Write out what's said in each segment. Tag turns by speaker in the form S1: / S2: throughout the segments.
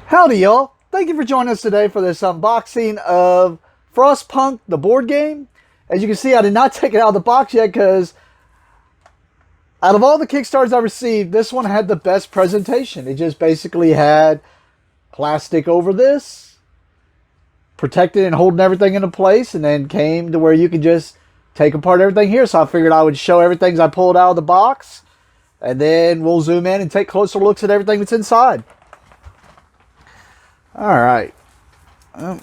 S1: Howdy y'all, thank you for joining us today for this unboxing of Frostpunk, the board game. As you can see, I did not take it out of the box yet because out of all the Kickstarters I received, this one had the best presentation. It just basically had plastic over this, protected and holding everything into place, and then came to where you could just take apart everything here. So I figured I would show everything I pulled out of the box, and then we'll zoom in and take closer looks at everything that's inside. All right. Like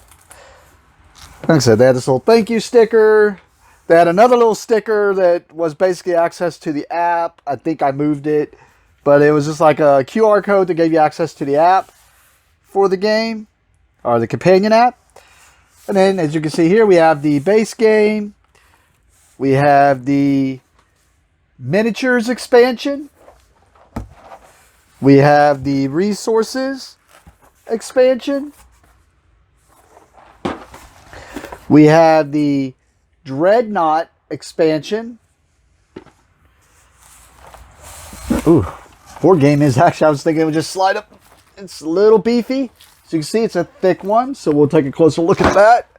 S1: I said, they had this little thank you sticker. They had another little sticker that was basically access to the app. I think I moved it, but it was just like a QR code that gave you access to the app for the game, or the companion app. And then, as you can see here, we have the base game. We have the miniatures expansion. We have the resources expansion. We have the Dreadnought expansion. Ooh, board game is actually, I was thinking it would just slide up. It's a little beefy. So you can see it's a thick one, so we'll take a closer look at that.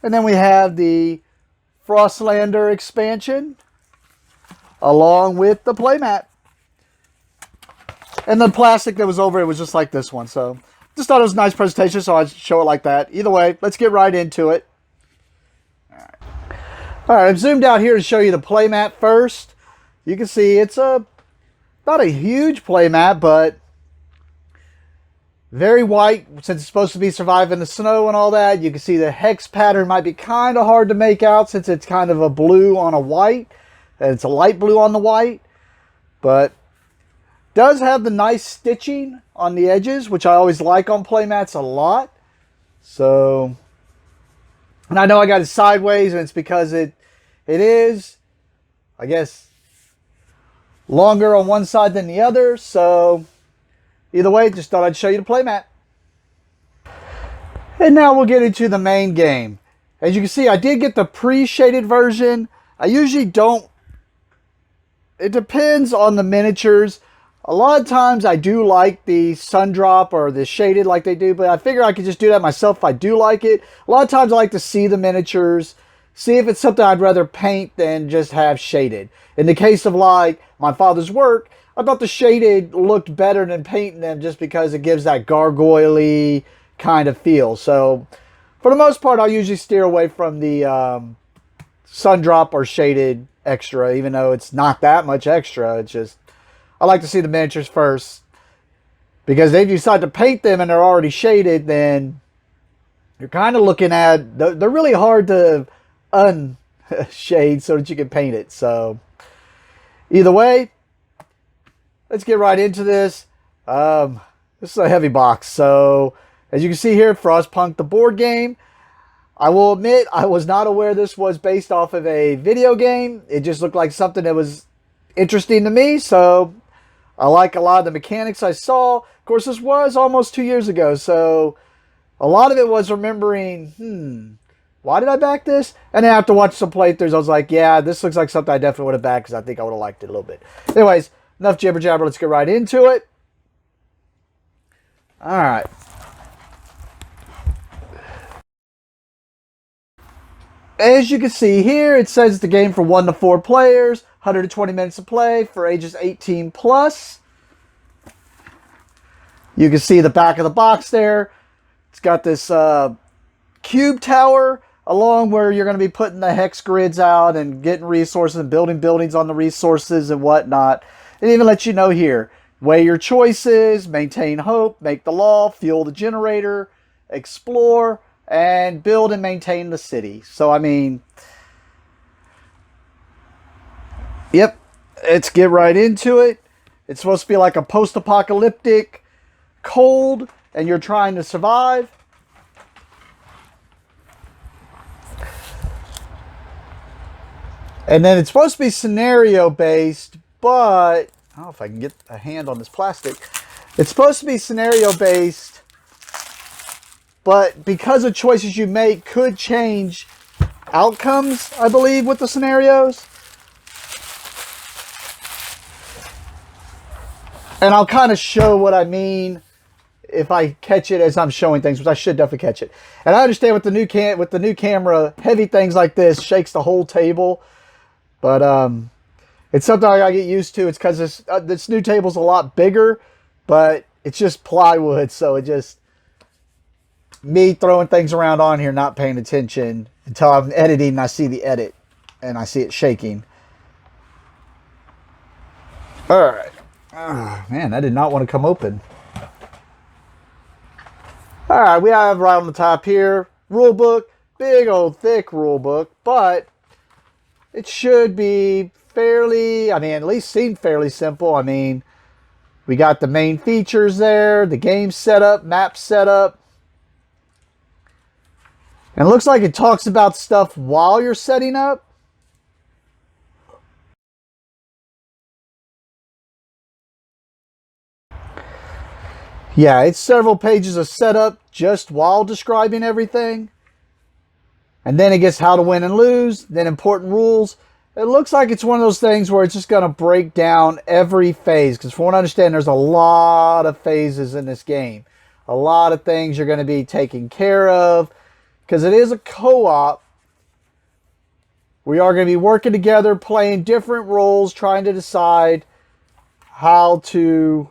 S1: And then we have the Frostlander expansion along with the playmat. And the plastic that was over it was just like this one. So just thought it was a nice presentation, so I'd show it like that. Either way, let's get right into it. All right, I've zoomed out here to show you the playmat first. You can see it's not a huge playmat, but very white since it's supposed to be surviving the snow and all that. You can see the hex pattern might be kind of hard to make out since it's kind of a blue on a white. And it's a light blue on the white. But does have the nice stitching on the edges, which I always like on playmats a lot. So, and I know I got it sideways, and it's because it is, I guess, longer on one side than the other. So, either way, just thought I'd show you the playmat. And now we'll get into the main game. As you can see, I did get the pre-shaded version. I usually don't. It depends on the miniatures. A lot of times I do like the Sundrop or the shaded like they do, but I figure I could just do that myself if I do like it. A lot of times I like to see the miniatures, see if it's something I'd rather paint than just have shaded. In the case of like my father's work, I thought the shaded looked better than painting them just because it gives that gargoyle-y kind of feel. So for the most part, I'll usually steer away from the Sundrop or shaded extra, even though it's not that much extra. It's just, I like to see the miniatures first, because if you decide to paint them and they're already shaded, then you're kind of looking at, they're really hard to unshade so that you can paint it. So either way, let's get right into this. This is a heavy box. So as you can see here, Frostpunk, the board game. I will admit, I was not aware this was based off of a video game. It just looked like something that was interesting to me. So I like a lot of the mechanics I saw. Of course, this was almost 2 years ago, so a lot of it was remembering, why did I back this? And then after watching some playthroughs, I was like, yeah, this looks like something I definitely would have backed because I think I would have liked it a little bit. Anyways, enough jibber jabber. Let's get right into it. All right. As you can see here, it says the game for 1 to 4 players, 120 minutes of play for ages 18 plus. You can see the back of the box there. It's got this cube tower along where you're going to be putting the hex grids out and getting resources and building buildings on the resources and whatnot. It even lets you know here, weigh your choices, maintain hope, make the law, fuel the generator, explore, and build and maintain the city. So, I mean, yep, let's get right into it. It's supposed to be like a post-apocalyptic cold, and you're trying to survive. And then it's supposed to be scenario-based, but I don't know if I can get a hand on this plastic. It's supposed to be scenario-based, but because of choices you make could change outcomes, I believe, with the scenarios. And I'll kind of show what I mean if I catch it as I'm showing things, which I should definitely catch it. And I understand with the new camera, heavy things like this shakes the whole table. But it's something I gotta get used to. It's because this new table's a lot bigger, but it's just plywood, so it just me throwing things around on here, not paying attention until I'm editing and I see the edit and I see it shaking. All right. Oh, man, I did not want to come open. All right, we have right on the top here, rule book, big old thick rule book, but it should be fairly, I mean, at least seem fairly simple. I mean, we got the main features there, the game setup, map setup. And it looks like it talks about stuff while you're setting up. Yeah, it's several pages of setup just while describing everything. And then it gets how to win and lose, then important rules. It looks like it's one of those things where it's just going to break down every phase. Because from what I understand, there's a lot of phases in this game. A lot of things you're going to be taking care of. Because it is a co-op. We are going to be working together, playing different roles, trying to decide how to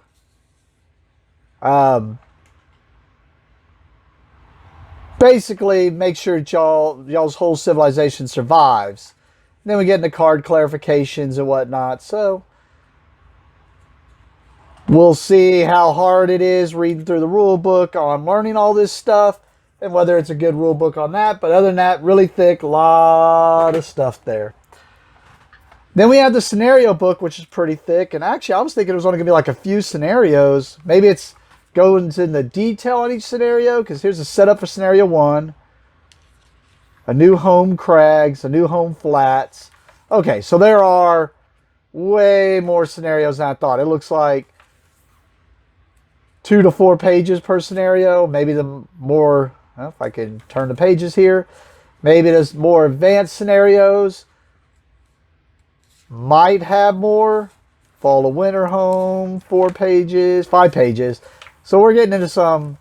S1: basically make sure y'all's whole civilization survives. And then we get into card clarifications and whatnot. So we'll see how hard it is reading through the rule book on learning all this stuff and whether it's a good rule book on that. But other than that, really thick, lot of stuff there. Then we have the scenario book, which is pretty thick. And actually, I was thinking it was only going to be like a few scenarios. Maybe it's goes into detail on each scenario, because here's a setup for scenario 1. A new home crags, a new home flats. Okay, so there are way more scenarios than I thought. It looks like 2 to 4 pages per scenario. Maybe the more, well, if I can turn the pages here, maybe there's more advanced scenarios. Might have more. Fall of winter home, 4 pages, 5 pages. So we're getting into some,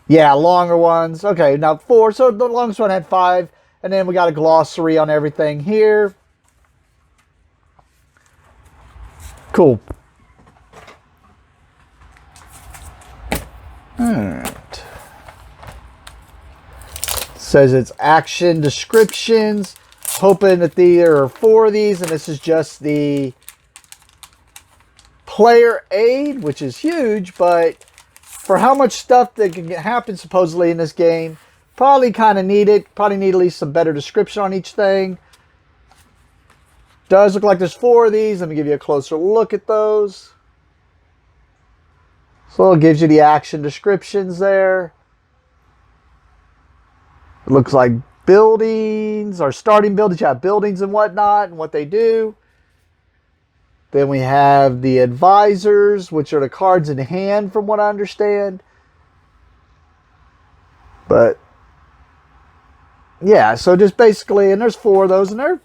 S1: yeah, longer ones. Okay, now 4. So the longest one had 5. And then we got a glossary on everything here. Cool. Alright. Says it's action descriptions. Hoping that there are 4 of these, and this is just the player aid, which is huge, but for how much stuff that can happen supposedly in this game, probably kind of need it. Probably need at least some better description on each thing. Does look like there's 4 of these. Let me give you a closer look at those. So it gives you the action descriptions there. It looks like buildings, or starting buildings. You have buildings and whatnot and what they do. Then we have the advisors, which are the cards in hand from what I understand. But yeah, so just basically, and there's 4 of those, and they're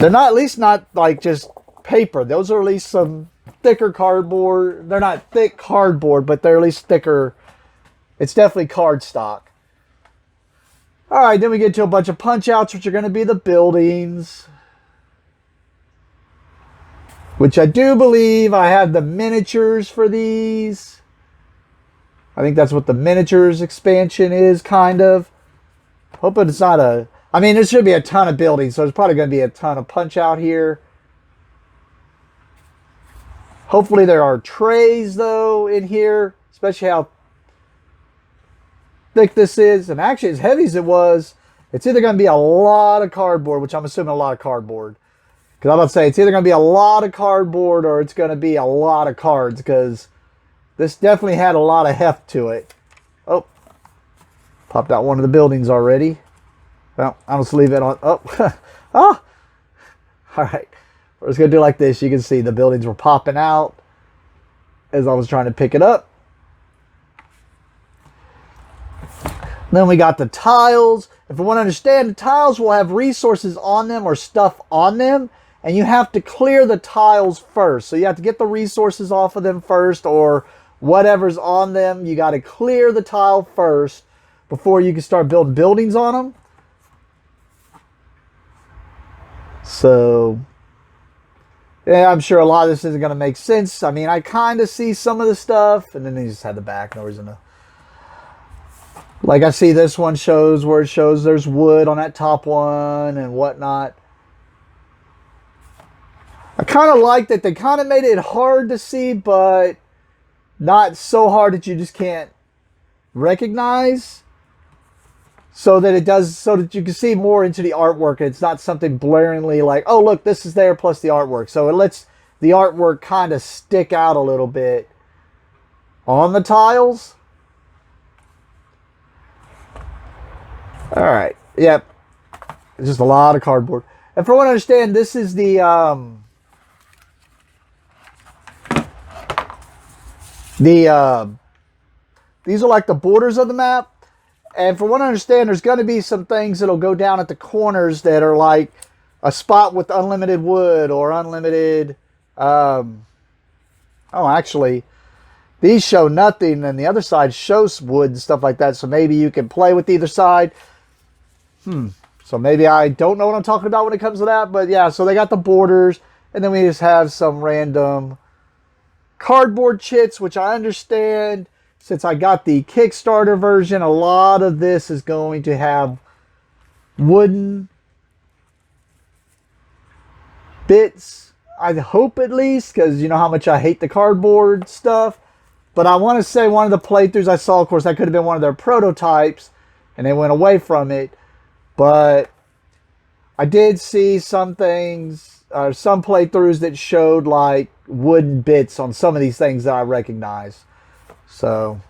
S1: not, at least not like just paper. Those are at least some thicker cardboard. They're not thick cardboard, but they're at least thicker. It's definitely cardstock. All right, then we get to a bunch of punch outs, which are going to be the buildings. Which I do believe I have the miniatures for these. I think that's what the miniatures expansion is, kind of. Hoping it's not a... I mean, there should be a ton of buildings, so there's probably going to be a ton of punch out here. Hopefully there are trays, though, in here. Especially how thick this is. And actually, as heavy as it was, it's either going to be a lot of cardboard, which I'm assuming a lot of cardboard. Because I'm about to say, it's either going to be a lot of cardboard or it's going to be a lot of cards. Because this definitely had a lot of heft to it. Oh. Popped out one of the buildings already. Well, I'll just leave it on. Oh. Ah. All right. We're just going to do like this. You can see the buildings were popping out as I was trying to pick it up. Then we got the tiles. If I want to understand, the tiles will have resources on them or stuff on them. and you have to clear the tiles first. So you have to get the resources off of them first, or whatever's on them. You got to clear the tile first before you can start building buildings on them. So, yeah, I'm sure a lot of this isn't going to make sense. I mean, I kind of see some of the stuff, and then they just had the back. No reason to. Like, I see this one shows where it shows there's wood on that top one and whatnot. I kind of like that they kind of made it hard to see, but not so hard that you just can't recognize. So that it does, so that you can see more into the artwork. It's not something blaringly like, oh, look, this is there plus the artwork. So it lets the artwork kind of stick out a little bit on the tiles. All right. Yep. It's just a lot of cardboard. And from what I understand, this is the these are like the borders of the map. And from what I understand, there's going to be some things that'll go down at the corners that are like a spot with unlimited wood or unlimited... oh, actually, these show nothing, and the other side shows wood and stuff like that. So maybe you can play with either side. So maybe I don't know what I'm talking about when it comes to that. But yeah, so they got the borders. And then we just have some random cardboard chits, which I understand... Since I got the Kickstarter version, a lot of this is going to have wooden bits. I hope at least, because you know how much I hate the cardboard stuff. But I want to say one of the playthroughs I saw, of course, that could have been one of their prototypes, and they went away from it. But I did see some things, some playthroughs that showed like wooden bits on some of these things that I recognize. So,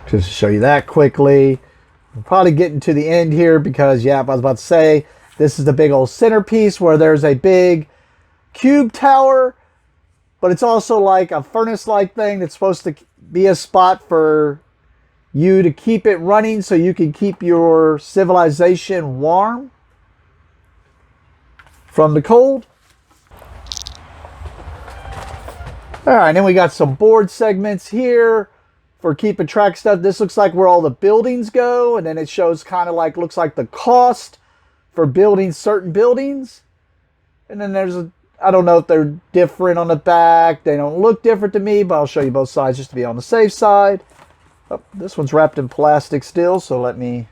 S1: just to show you that quickly. I'm probably getting to the end here because, yeah, I was about to say, this is the big old centerpiece where there's a big cube tower, but it's also like a furnace-like thing that's supposed to be a spot for you to keep it running so you can keep your civilization warm from the cold. All right, and then we got some board segments here for keeping track of stuff. This looks like where all the buildings go, and then it shows kind of like, looks like the cost for building certain buildings. And then there's a, I don't know if they're different on the back. They don't look different to me, but I'll show you both sides just to be on the safe side. Oh, this one's wrapped in plastic still, so let me...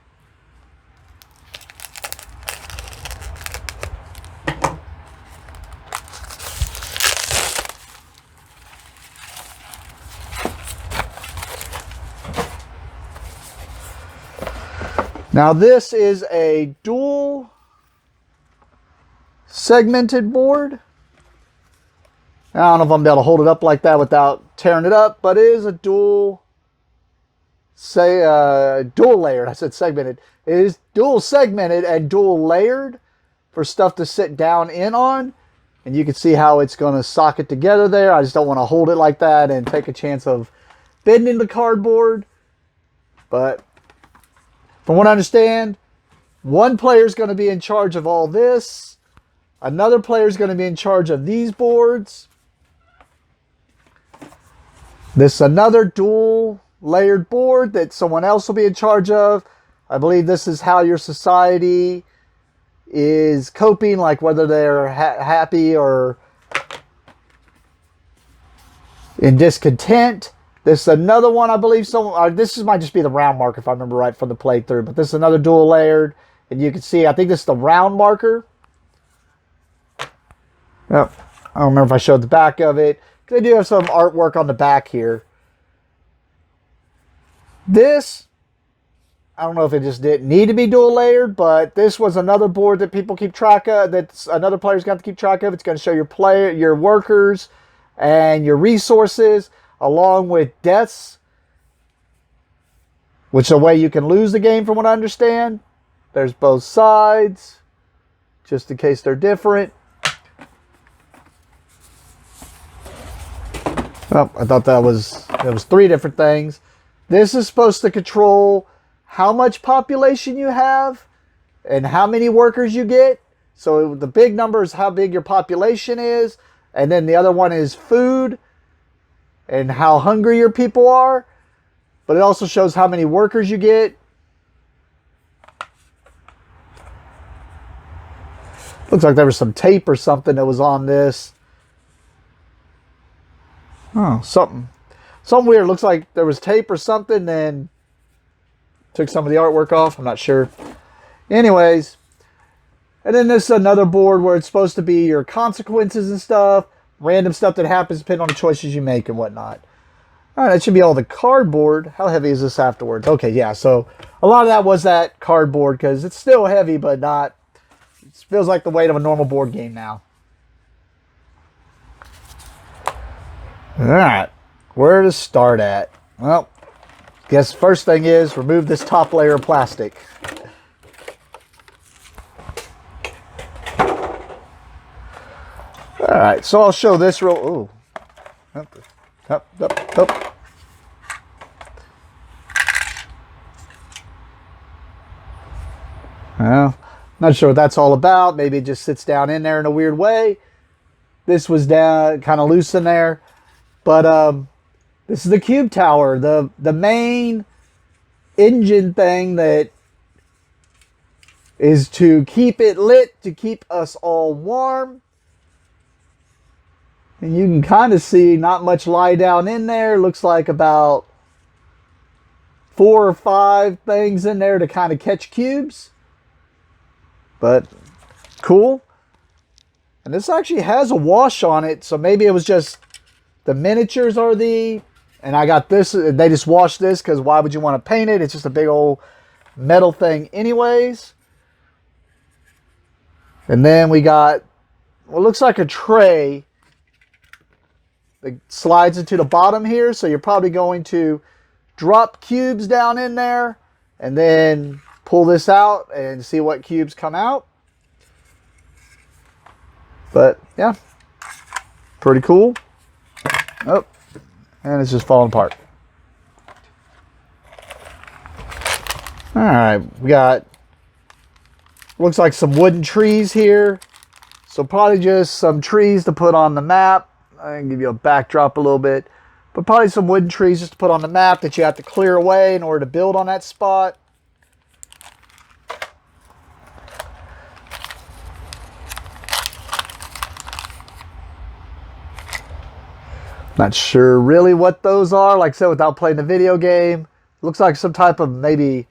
S1: Now this is a dual segmented board. I don't know if I'm able to hold it up like that without tearing it up, but it is a dual layered. I said segmented. It is dual segmented and dual layered for stuff to sit down in on. And you can see how it's going to socket together there. I just don't want to hold it like that and take a chance of bending the cardboard. But from what I understand, one player is going to be in charge of all this. Another player is going to be in charge of these boards. This is another dual layered board that someone else will be in charge of. I believe this is how your society is coping, like whether they're happy or in discontent. This is another one, I believe. This might just be the round marker, if I remember right from the playthrough. But this is another dual layered. And you can see, I think this is the round marker. Yep. I don't remember if I showed the back of it. They do have some artwork on the back here. This, I don't know if it just didn't need to be dual layered, but this was another board that people keep track of, that another player's got to keep track of. It's going to show your workers and your resources, along with deaths, which is a way you can lose the game from what I understand. There's both sides, just in case they're different. Oh, I thought there was three different things. This is supposed to control how much population you have and how many workers you get. So the big number is how big your population is, and then the other one is food and how hungry your people are. But it also shows how many workers you get. Looks like there was some tape or something that was on this. Oh, something weird. Looks like there was tape or something, then took some of the artwork off. I'm not sure. Anyways, and then this is another board where it's supposed to be your consequences and stuff, random stuff that happens depending on the choices you make and whatnot. All right, that should be all the cardboard. How heavy is this afterwards? Okay, yeah, so a lot of that was that cardboard because it's still heavy, but not. It feels like the weight of a normal board game now. All right, where to start at? Well, guess first thing is remove this top layer of plastic. All right, so I'll show this real. Ooh, up. Well, not sure what that's all about. Maybe it just sits down in there in a weird way. This was down kind of loose in there, but this is the cube tower, the main engine thing that is to keep it lit, to keep us all warm. And you can kind of see not much lie down in there. Looks like about 4 or 5 things in there to kind of catch cubes. But cool. And this actually has a wash on it. So maybe it was just the miniatures are the... And I got this. They just washed this because why would you want to paint it? It's just a big old metal thing anyways. And then we got what looks like a tray. It slides into the bottom here, so you're probably going to drop cubes down in there and then pull this out and see what cubes come out. But yeah, pretty cool. Oh, and it's just falling apart. All right, we got, looks like some wooden trees here. So probably just some trees to put on the map. I can give you a backdrop a little bit, but probably some wooden trees just to put on the map that you have to clear away in order to build on that spot. Not sure really what those are. Like I said, without playing the video game, looks like some type of maybe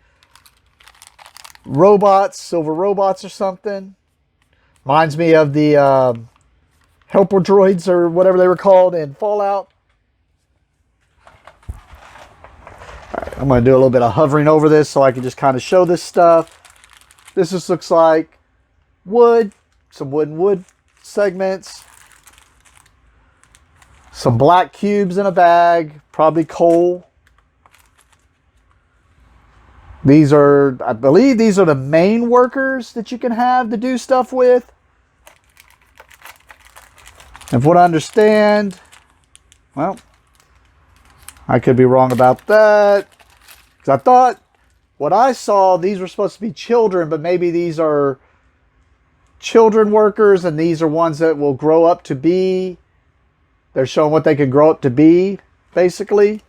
S1: robots, silver robots or something. Reminds me of the helper droids or whatever they were called in Fallout. All right, I'm going to do a little bit of hovering over this so I can just kind of show this stuff. This just looks like wood, some wood segments, some black cubes in a bag, probably coal. These are, I believe these are the main workers that you can have to do stuff with. And from what I understand, well, I could be wrong about that. Because I thought what I saw, these were supposed to be children, but maybe these are children workers and these are ones that will grow up to be. They're showing what they could grow up to be, basically.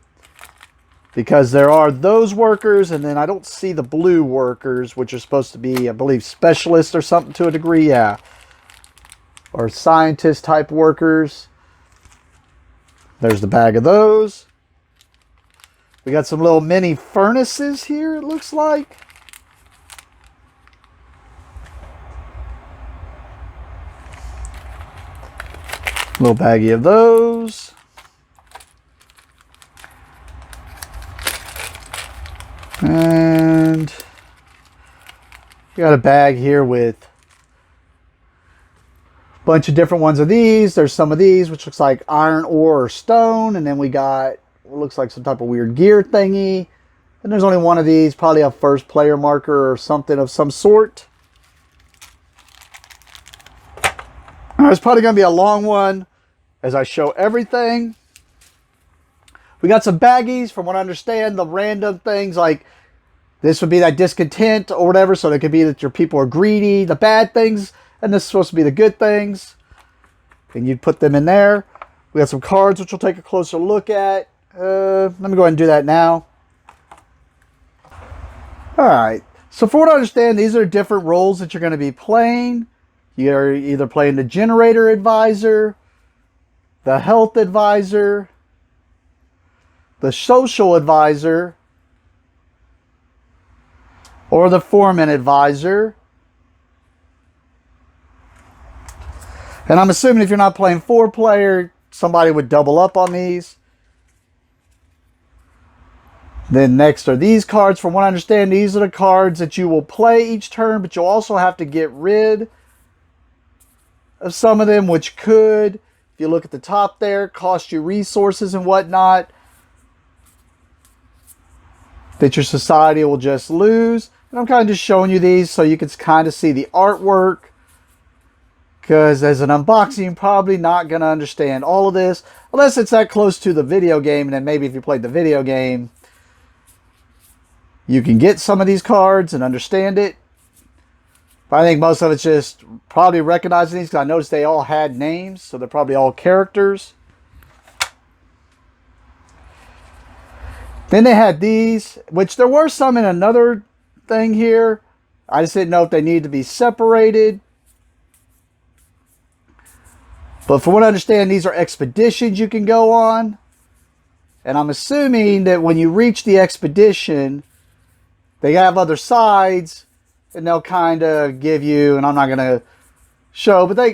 S1: Because there are those workers, and then I don't see the blue workers, which are supposed to be, I believe, specialists or something to a degree, yeah. Or scientist type workers. There's the bag of those. We got some little mini furnaces here, it looks like. Little baggie of those. And we got a bag here with a bunch of different ones of these. There's some of these, which looks like iron ore or stone. And then we got what looks like some type of weird gear thingy. And there's only one of these, probably a first player marker or something of some sort. It's probably going to be a long one as I show everything. We got some baggies, from what I understand, the random things like this would be that discontent or whatever. So it could be that your people are greedy. The bad things, and this is supposed to be the good things. And you'd put them in there. We got some cards, which we'll take a closer look at. Let me go ahead and do that now. All right. So for what I understand, these are different roles that you're going to be playing. You're either playing the generator advisor, the health advisor, the social advisor, or the foreman advisor. And I'm assuming if you're not playing 4-player, somebody would double up on these. Then next are these cards. From what I understand, these are the cards that you will play each turn, but you'll also have to get rid of some of them, which could, if you look at the top there, cost you resources and whatnot that your society will just lose. And I'm kind of just showing you these so you can kind of see the artwork, because as an unboxing, you're probably not going to understand all of this unless it's that close to the video game. And then maybe if you played the video game, you can get some of these cards and understand it. But I think most of it's just probably recognizing these, because I noticed they all had names, so they're probably all characters. Then they had these, which there were some in another thing here. I just didn't know if they needed to be separated. But from what I understand, these are expeditions you can go on. And I'm assuming that when you reach the expedition, they have other sides, and they'll kind of give you, and I'm not going to show, but they,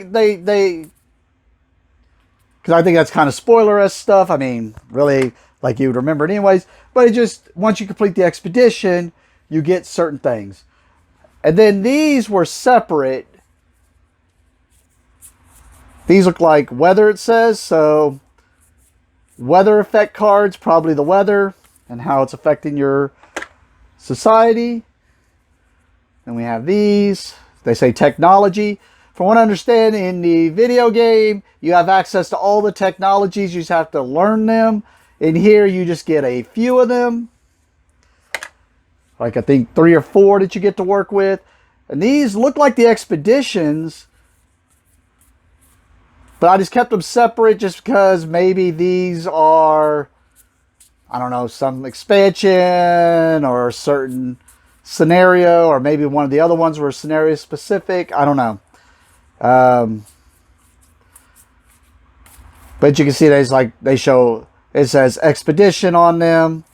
S1: because I think that's kind of spoiler-esque stuff. I mean, really, like you would remember it anyways. But it just, once you complete the expedition, you get certain things. And then these were separate. These look like weather, it says. So, weather effect cards, probably the weather and how it's affecting your society. And we have these. They say technology. From what I understand, in the video game, you have access to all the technologies. You just have to learn them. In here, you just get a few of them. Like I think 3 or 4 that you get to work with. And these look like the expeditions. But I just kept them separate just because maybe these are, I don't know, some expansion or a certain scenario, or maybe one of the other ones were scenario specific. I don't know. But you can see there's like, they show, it says expedition on them.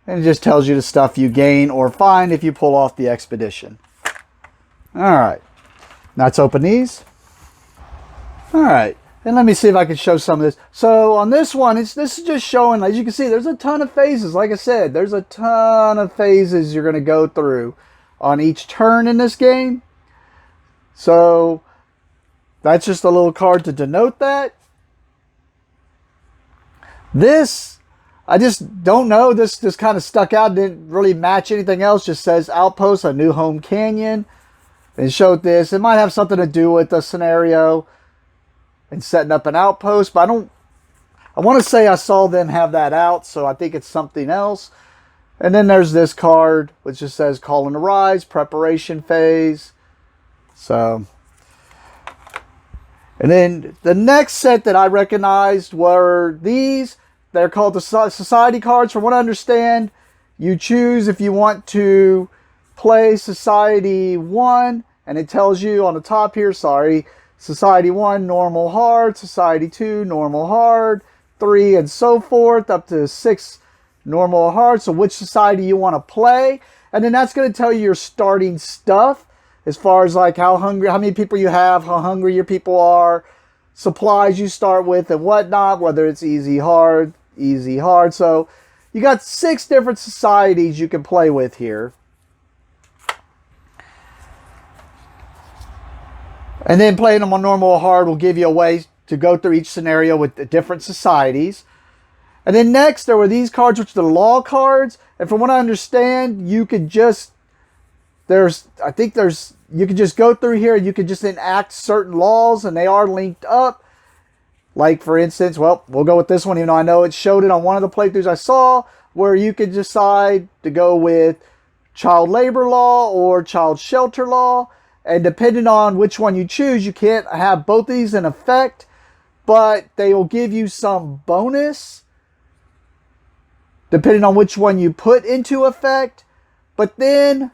S1: And it just tells you the stuff you gain or find if you pull off the expedition. Alright. Now let's open these. Alright. And let me see if I can show some of this. So on this one, this is just showing, as you can see, there's a ton of phases. Like I said, there's a ton of phases you're going to go through on each turn in this game. So that's just a little card to denote that. This, I just don't know. This just kind of stuck out. Didn't really match anything else. Just says Outpost, A New Home Canyon. And showed this. It might have something to do with the scenario and setting up an outpost. But I want to say I saw them have that out. So I think it's something else. And then there's this card, which just says Calling to Rise, Preparation Phase. So, and then the next set that I recognized were these. They're called the Society cards. From what I understand, you choose if you want to play Society 1, and it tells you on the top here, Society 1, Normal Hard, Society 2, Normal Hard, 3, and so forth, up to 6, Normal Hard. So which society you want to play. And then that's going to tell you your starting stuff, as far as like how many people you have, how hungry your people are, supplies you start with and whatnot, whether it's easy, hard. So you got 6 different societies you can play with here. And then playing them on normal or hard will give you a way to go through each scenario with the different societies. And then next there were these cards, which are the law cards. And from what I understand, you could just, you can just go through here and you can just enact certain laws, and they are linked up. Like, for instance, well, we'll go with this one, even though I know it showed it on one of the playthroughs I saw, where you could decide to go with child labor law or child shelter law. And depending on which one you choose, you can't have both these in effect, but they will give you some bonus depending on which one you put into effect. But then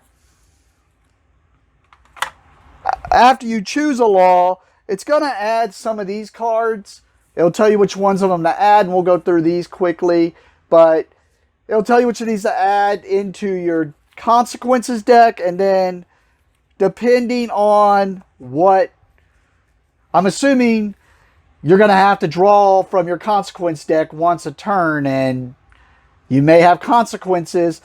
S1: after you choose a law, it's going to add some of these cards. It'll tell you which ones of them to add, and we'll go through these quickly. But it'll tell you which of these to add into your consequences deck, and then depending on what, I'm assuming you're going to have to draw from your consequence deck once a turn, and you may have consequences.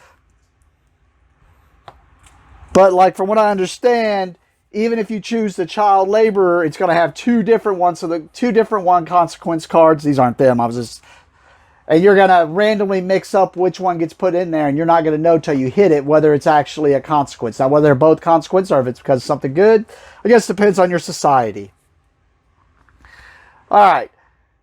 S1: But like from what I understand, even if you choose the child laborer, it's going to have two different ones. So the two different one consequence cards. These aren't them. And you're going to randomly mix up which one gets put in there, and you're not going to know till you hit it whether it's actually a consequence. Now, whether they're both consequences or if it's because of something good, I guess depends on your society. All right.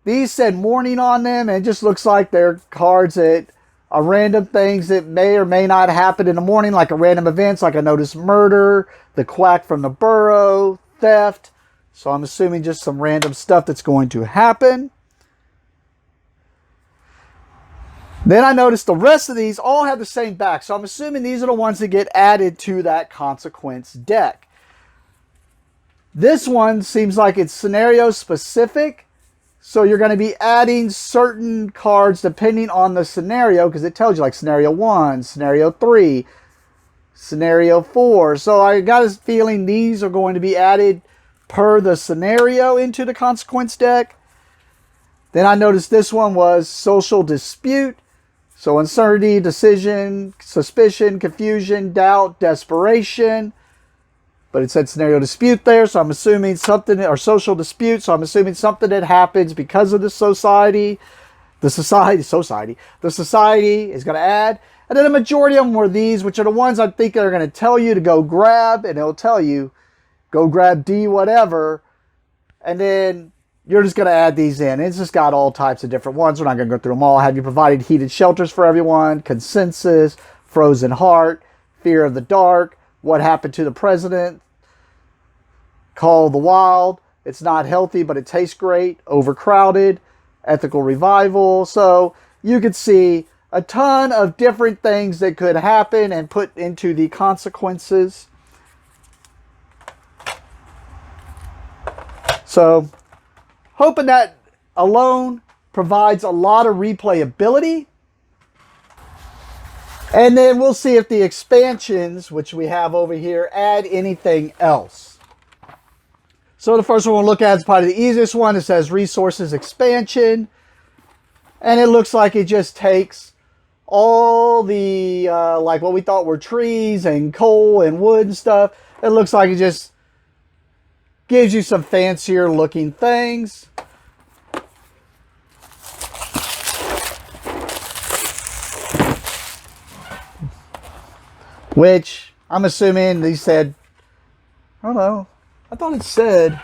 S1: These said mourning on them, and it just looks like they're cards that are random things that may or may not happen in the morning, like a random events, like I noticed murder, the quack from the burrow, theft. So I'm assuming just some random stuff that's going to happen. Then I noticed the rest of these all have the same back. So I'm assuming these are the ones that get added to that consequence deck. This one seems like it's scenario specific. So you're going to be adding certain cards depending on the scenario, because it tells you like scenario 1, scenario 3, scenario 4. So I got a feeling these are going to be added per the scenario into the consequence deck. Then I noticed this one was social dispute. So uncertainty, decision, suspicion, confusion, doubt, desperation. But it said scenario dispute there, so I'm assuming something, or social dispute, so I'm assuming something that happens because of the society. The society is going to add. And then a majority of them were these, which are the ones I think are going to tell you to go grab, and it'll tell you, go grab D whatever. And then you're just going to add these in. It's just got all types of different ones. We're not going to go through them all. Have you provided heated shelters for everyone? Consensus, frozen heart, fear of the dark, what happened to the president, call the wild, it's not healthy but it tastes great, overcrowded, ethical revival. So you could see a ton of different things that could happen and put into the consequences. So hoping that alone provides a lot of replayability. And then we'll see if the expansions, which we have over here, add anything else. So the first one we'll look at is probably the easiest one. It says resources expansion. And it looks like it just takes all the, like what we thought were trees and coal and wood and stuff. It looks like it just gives you some fancier looking things. Which I'm assuming they said, I don't know. I thought it said,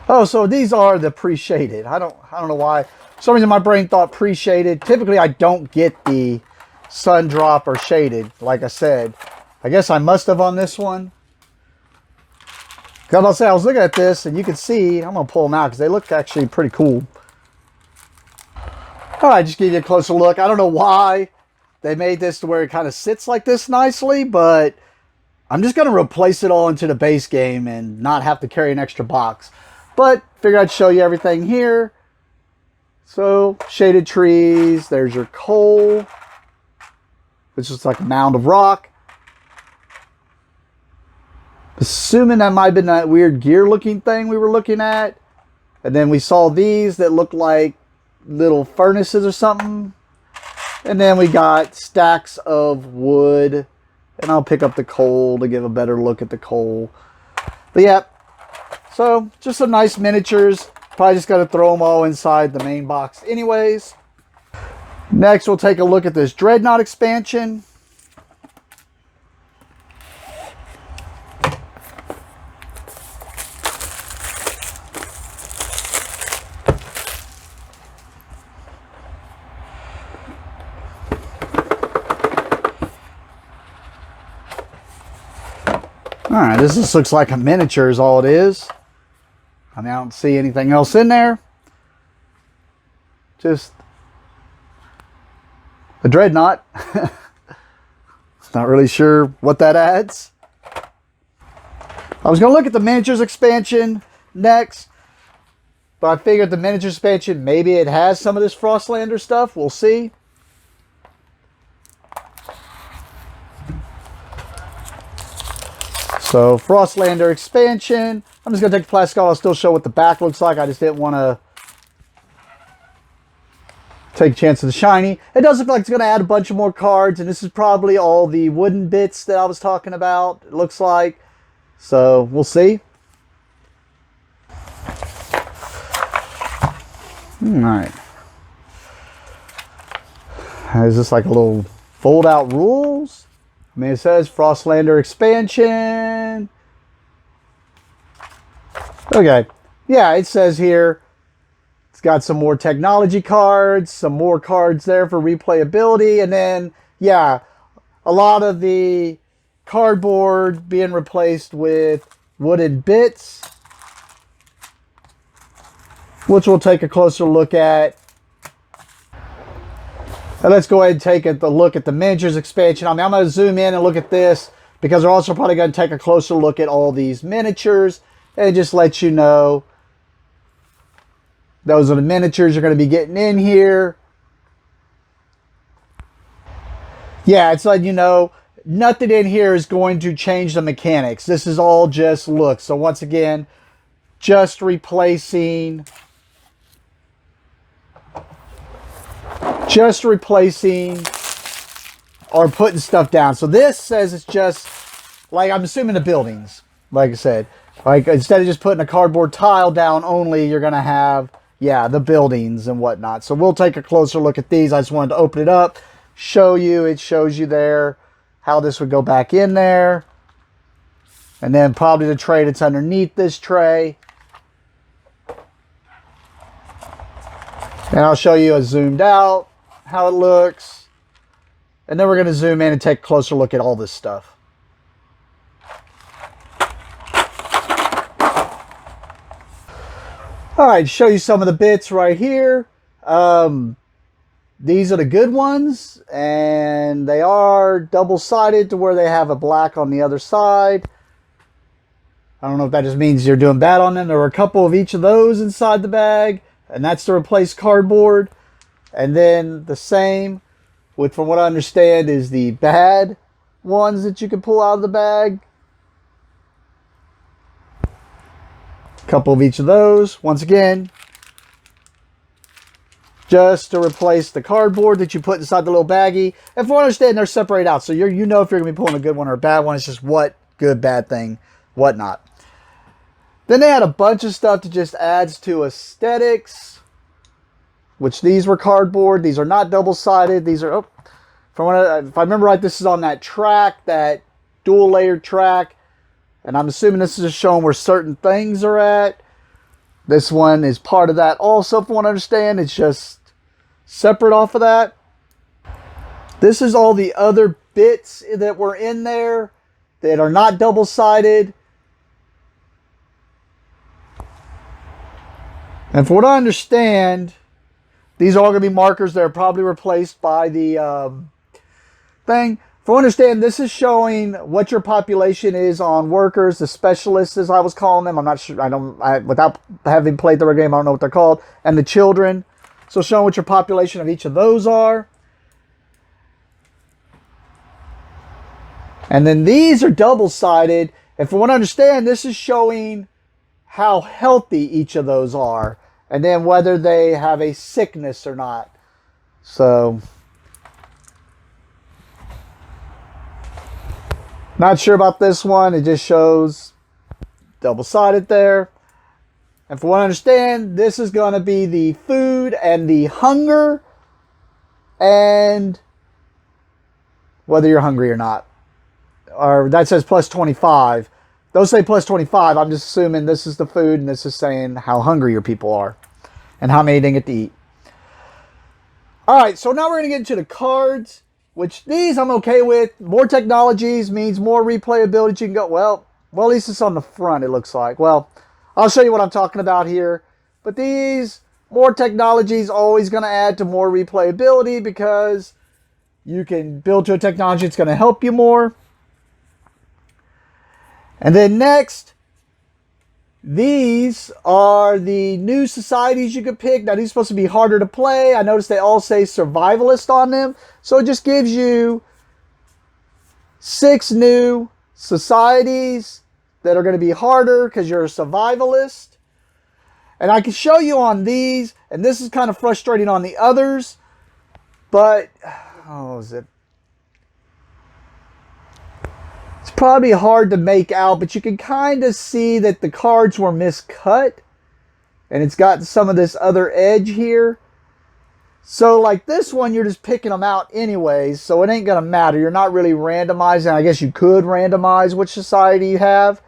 S1: oh, so these are the pre-shaded. I don't know why. For some reason my brain thought pre-shaded. Typically I don't get the sun drop or shaded, like I said. I guess I must have on this one. Because I'll say I was looking at this and you can see, I'm going to pull them out because they look actually pretty cool. All right, just give you a closer look. I don't know why they made this to where it kind of sits like this nicely, but I'm just going to replace it all into the base game and not have to carry an extra box. But figured I'd show you everything here. So, shaded trees. There's your coal, which is like a mound of rock. Assuming that might have been that weird gear looking thing we were looking at. And then we saw these that looked like little furnaces or something. And then we got stacks of wood. And I'll pick up the coal to give a better look at the coal. But yeah, so just some nice miniatures. Probably just got to throw them all inside the main box anyways. Next, we'll take a look at this Dreadnought expansion. All right, this just looks like a miniature is all it is. I mean, I don't see anything else in there. Just a dreadnought. Not really sure what that adds. I was going to look at the miniatures expansion next, but I figured the miniatures expansion, maybe it has some of this Frostlander stuff. We'll see. So, Frostlander expansion. I'm just going to take the plastic off. I'll still show what the back looks like. I just didn't want to take a chance of the shiny. It does look like it's going to add a bunch of more cards, and this is probably all the wooden bits that I was talking about, it looks like. So, we'll see. Alright. Is this like a little fold-out rules? I mean, it says Frostlander expansion. Okay. Yeah, it says here it's got some more technology cards, some more cards there for replayability, and then, yeah, a lot of the cardboard being replaced with wooden bits, which we'll take a closer look at. And let's go ahead and take a look at the miniatures expansion. I mean, I'm going to zoom in and look at this because we're also probably going to take a closer look at all these miniatures and just let you know those are the miniatures you're going to be getting in here. Yeah, it's like, you know, nothing in here is going to change the mechanics. This is all just look. So once again, just replacing or putting stuff down. So this says it's just like, I'm assuming the buildings, like I said, like instead of just putting a cardboard tile down only, you're going to have, yeah, the buildings and whatnot. So we'll take a closer look at these. I just wanted to open it up, show you. It shows you there how this would go back in there. And then probably the tray that's underneath this tray. And I'll show you a zoomed out, how it looks. And then we're going to zoom in and take a closer look at all this stuff. All right, show you some of the bits right here. These are the good ones, and they are double-sided to where they have a black on the other side. I don't know if that just means you're doing bad on them. There were a couple of each of those inside the bag, and that's to replace cardboard. And then the same with, from what I understand, is the bad ones that you can pull out of the bag. A couple of each of those. Once again, just to replace the cardboard that you put inside the little baggie. And from what I understand, they're separated out. So you know if you're going to be pulling a good one or a bad one. It's just what, good, bad thing, whatnot. Then they had a bunch of stuff that just adds to aesthetics, which these were cardboard. These are not double-sided. These are, from what if I remember right, this is on that track, that dual-layered track. And I'm assuming this is just showing where certain things are at. This one is part of that also, from what I understand. It's just separate off of that. This is all the other bits that were in there that are not double-sided. And from what I understand, these are all going to be markers that are probably replaced by the thing. From what I understand, this is showing what your population is on workers, the specialists, as I was calling them. I'm not sure. Without having played the game, I don't know what they're called. And the children. So showing what your population of each of those are. And then these are double-sided. And from what I understand, this is showing how healthy each of those are. And then whether they have a sickness or not. So, not sure about this one. It just shows double-sided there. And from what I understand, this is going to be the food and the hunger. And whether you're hungry or not. Or that says plus 25. Those say plus 25. I'm just assuming this is the food and this is saying how hungry your people are. And how many they get to eat. Alright, so now we're going to get into the cards. Which these I'm okay with. More technologies means more replayability. You can go, well, Well, at least it's on the front, it looks like. Well, I'll show you what I'm talking about here. But these, more technology is always going to add to more replayability because you can build to a technology that's going to help you more. And then next, these are the new societies you could pick. Now, these are supposed to be harder to play. I noticed they all say survivalist on them. So it just gives you 6 new societies that are going to be harder because you're a survivalist. And I can show you on these, and this is kind of frustrating on the others, but, oh, is it? It's probably hard to make out, but you can kind of see that the cards were miscut, and it's got some of this other edge here. So like this one, you're just picking them out anyways, so it ain't going to matter. You're not really randomizing. I guess you could randomize which society you have.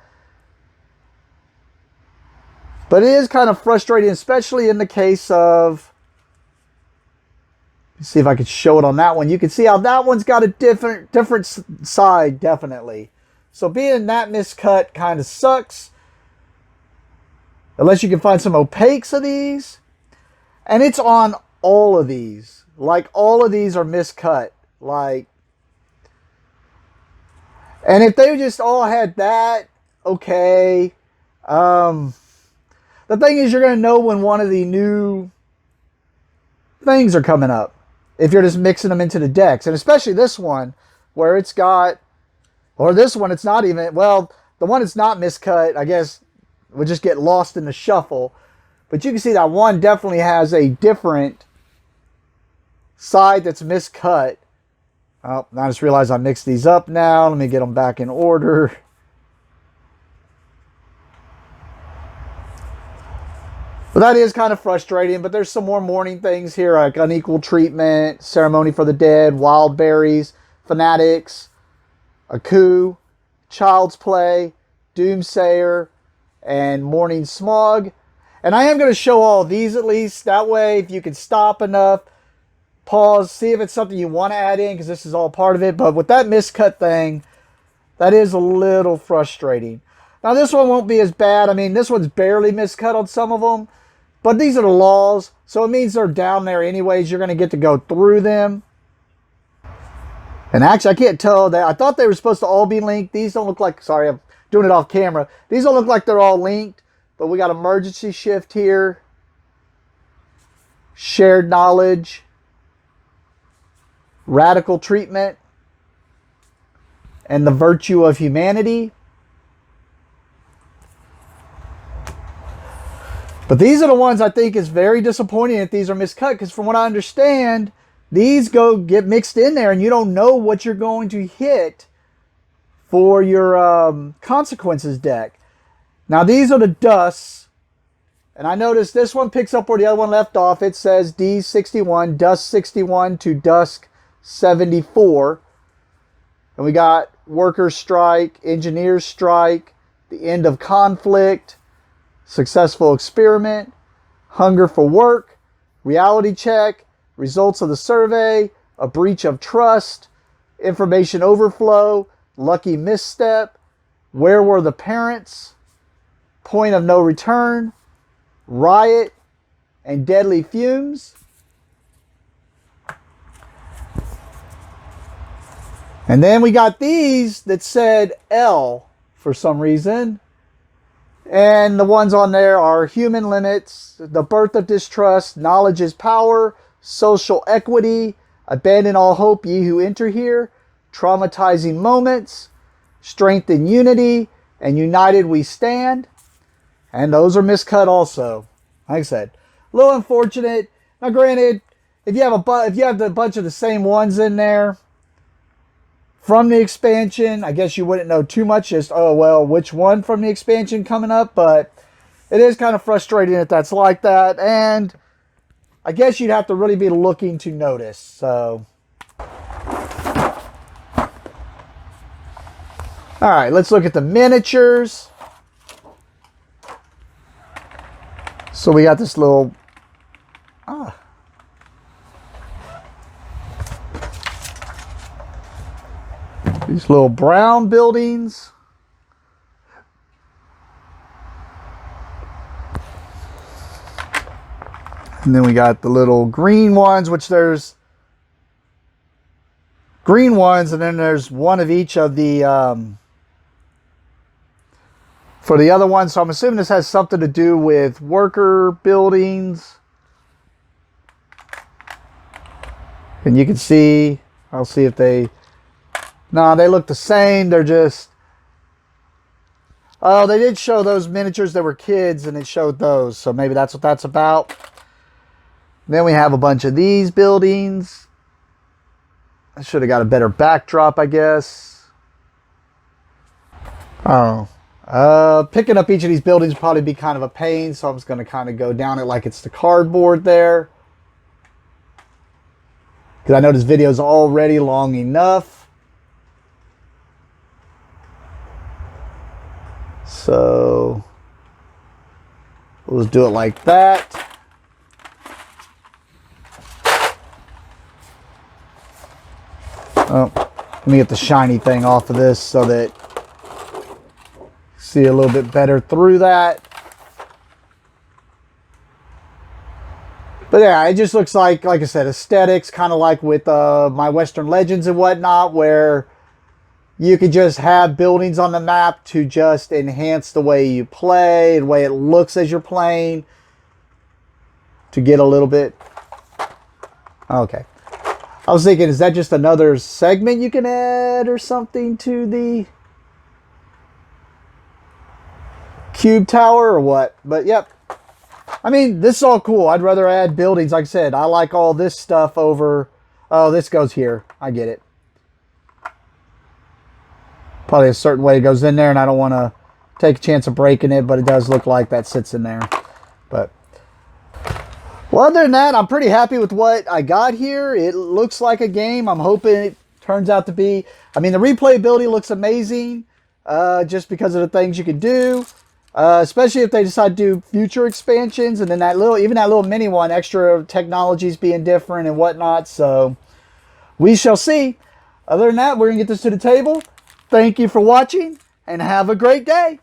S1: But it is kind of frustrating, especially in the case of, let's see if I can show it on that one. You can see how that one's got a different side, definitely. So being that miscut kind of sucks. Unless you can find some opaques of these. And it's on all of these. Like, all of these are miscut. Like, and if they just all had that, okay. The thing is, you're going to know when one of the new things are coming up. If you're just mixing them into the decks. And especially this one, where it's got, or this one, it's not even, well, the one that's not miscut, I guess, would just get lost in the shuffle. But you can see that one definitely has a different side that's miscut. Oh, I just realized I mixed these up now. Let me get them back in order. But that is kind of frustrating, but there's some more mourning things here, like unequal treatment, ceremony for the dead, wild berries, fanatics, a coup, child's play, doomsayer, and mourning smog. And I am going to show all of these at least. That way, if you can stop enough, pause, see if it's something you want to add in, because this is all part of it. But with that miscut thing, that is a little frustrating. Now, this one won't be as bad. I mean, this one's barely miscut on some of them. But these are the laws, so it means they're down there anyways. You're going to get to go through them. And actually, I can't tell that. I thought they were supposed to all be linked. These don't look like, sorry, I'm doing it off camera. These don't look like they're all linked. But we got emergency shift here. Shared knowledge. Radical treatment. And the virtue of humanity. But these are the ones I think is very disappointing that these are miscut, because from what I understand, these get mixed in there and you don't know what you're going to hit for your consequences deck. Now these are the dusts, and I noticed this one picks up where the other one left off. It says D61, Dust 61 to Dusk 74. And we got Workers' Strike, Engineers' Strike, the End of Conflict, Successful Experiment, Hunger for Work, Reality Check, Results of the Survey, A Breach of Trust, Information Overflow, Lucky Misstep, Where Were the Parents, Point of No Return, Riot, and Deadly Fumes. And then we got these that said L for some reason. And the ones on there are Human Limits, The Birth of Distrust, Knowledge is Power, Social Equity, Abandon All Hope, Ye Who Enter Here, Traumatizing Moments, Strength and Unity, and United We Stand. And those are miscut also. Like I said, a little unfortunate. Now granted, if you have a bunch of the same ones in there from the expansion, I guess you wouldn't know too much, just, oh, well, which one from the expansion coming up, but it is kind of frustrating that that's like that, and I guess you'd have to really be looking to notice, so. Alright, let's look at the miniatures. So we got this little, these little brown buildings. And then we got the little green ones, which there's green ones, and then there's one of each of the for the other one. So I'm assuming this has something to do with worker buildings. And you can see, I'll see if they, no, they look the same. They're just, oh, they did show those miniatures that were kids, and it showed those. So maybe that's what that's about. Then we have a bunch of these buildings. I should have got a better backdrop, I guess. Oh. Picking up each of these buildings would probably be kind of a pain, so I'm just going to kind of go down it like it's the cardboard there. Because I know this video is already long enough. So we'll just do it like that. Oh, let me get the shiny thing off of this so that see a little bit better through that. But yeah, it just looks like I said, aesthetics, kind of like with my Western Legends and whatnot, where you could just have buildings on the map to just enhance the way you play, the way it looks as you're playing, to get a little bit. Okay. I was thinking, is that just another segment you can add or something to the cube tower or what? But yep. I mean, this is all cool. I'd rather add buildings. Like I said, I like all this stuff over... Oh, this goes here. I get it. Probably a certain way it goes in there, and I don't want to take a chance of breaking it, but it does look like that sits in there. But... well, other than that, I'm pretty happy with what I got here. It looks like a game. I'm hoping it turns out to be... I mean, the replayability looks amazing, just because of the things you can do. Especially if they decide to do future expansions, and then that little, even that little mini one, extra technologies being different and whatnot. So we shall see. Other than that, we're going to get this to the table. Thank you for watching, and have a great day.